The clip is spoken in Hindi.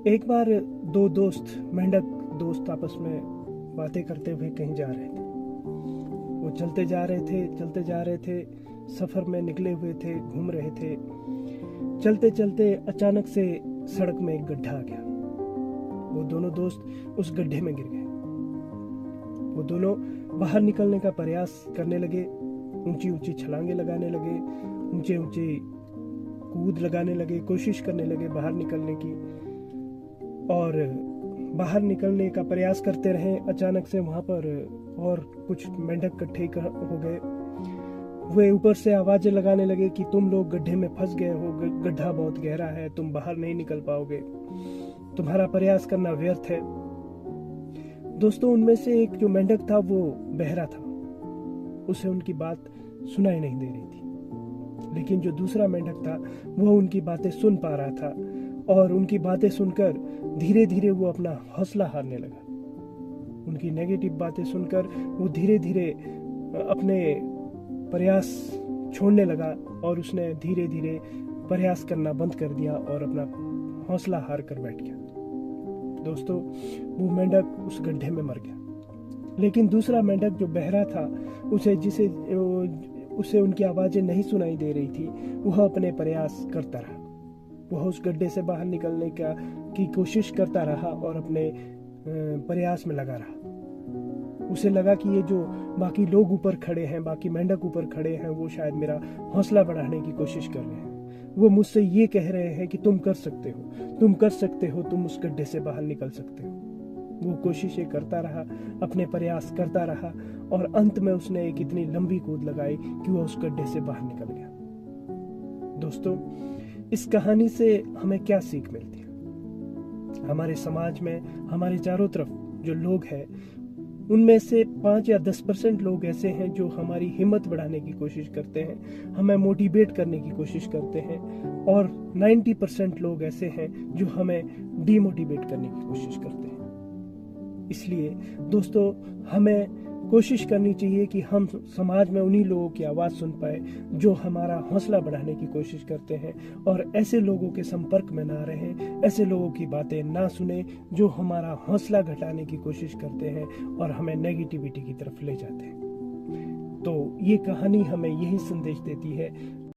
एक बार दो दोस्त, मेंढक दोस्त, आपस में बातें करते हुए कहीं जा रहे थे। वो चलते जा रहे थे, सफर में निकले हुए थे, घूम रहे थे। चलते चलते अचानक से सड़क में एक गड्ढा आ गया। वो दोनों दोस्त उस गड्ढे में गिर गए। वो दोनों बाहर निकलने का प्रयास करने लगे, ऊंची ऊंची छलांगे लगाने लगे, ऊंचे ऊंचे कूद लगाने लगे, कोशिश करने लगे बाहर निकलने की। और बाहर निकलने का प्रयास करते रहे। अचानक से वहां पर और कुछ मेंढक इकट्ठे हो गए। वे ऊपर से आवाजें लगाने लगे कि तुम लोग गड्ढे में फंस गए हो, गड्ढा बहुत गहरा है, तुम बाहर नहीं निकल पाओगे, तुम्हारा प्रयास करना व्यर्थ है। दोस्तों, उनमें से एक जो मेंढक था वो बहरा था, उसे उनकी बात सुनाई नहीं दे रही थी। लेकिन जो दूसरा मेंढक था वो उनकी बातें सुन पा रहा था, और उनकी बातें सुनकर धीरे धीरे वो अपना हौसला हारने लगा। उनकी नेगेटिव बातें सुनकर वो धीरे धीरे अपने प्रयास छोड़ने लगा, और उसने धीरे धीरे प्रयास करना बंद कर दिया और अपना हौसला हार कर बैठ गया। दोस्तों, वो मेंढक उस गड्ढे में मर गया। लेकिन दूसरा मेंढक जो बहरा था, उसे उनकी आवाजें नहीं सुनाई दे रही थी, वह अपने प्रयास करता रहा। वह उस गड्ढे से बाहर निकलने की कोशिश करता रहा और अपने प्रयास में लगा रहा। उसे लगा कि ये जो बाकी लोग ऊपर खड़े हैं, बाकी मेंढक ऊपर खड़े हैं, वो शायद मेरा हौसला बढ़ाने की कोशिश कर रहे हैं। वो मुझसे ये कह रहे हैं कि तुम कर सकते हो, तुम कर सकते हो, तुम उस गड्ढे से बाहर निकल सकते हो। वो कोशिशें करता रहा, अपने प्रयास करता रहा, और अंत में उसने एक इतनी लंबी कूद लगाई कि वह उस गड्ढे से बाहर निकल गया। दोस्तों, इस कहानी से हमें क्या सीख मिलती है? हमारे समाज में, हमारे चारों तरफ जो लोग हैं, उनमें से 5 या 10% लोग ऐसे हैं जो हमारी हिम्मत बढ़ाने की कोशिश करते हैं, हमें मोटिवेट करने की कोशिश करते हैं, और 90% लोग ऐसे हैं जो हमें डीमोटिवेट करने की कोशिश करते हैं। इसलिए दोस्तों, हमें कोशिश करनी चाहिए कि हम समाज में उन्हीं लोगों की आवाज़ सुन पाए जो हमारा हौसला बढ़ाने की कोशिश करते हैं, और ऐसे लोगों के संपर्क में ना रहें, ऐसे लोगों की बातें ना सुने जो हमारा हौसला घटाने की कोशिश करते हैं और हमें नेगेटिविटी की तरफ ले जाते हैं। तो ये कहानी हमें यही संदेश देती है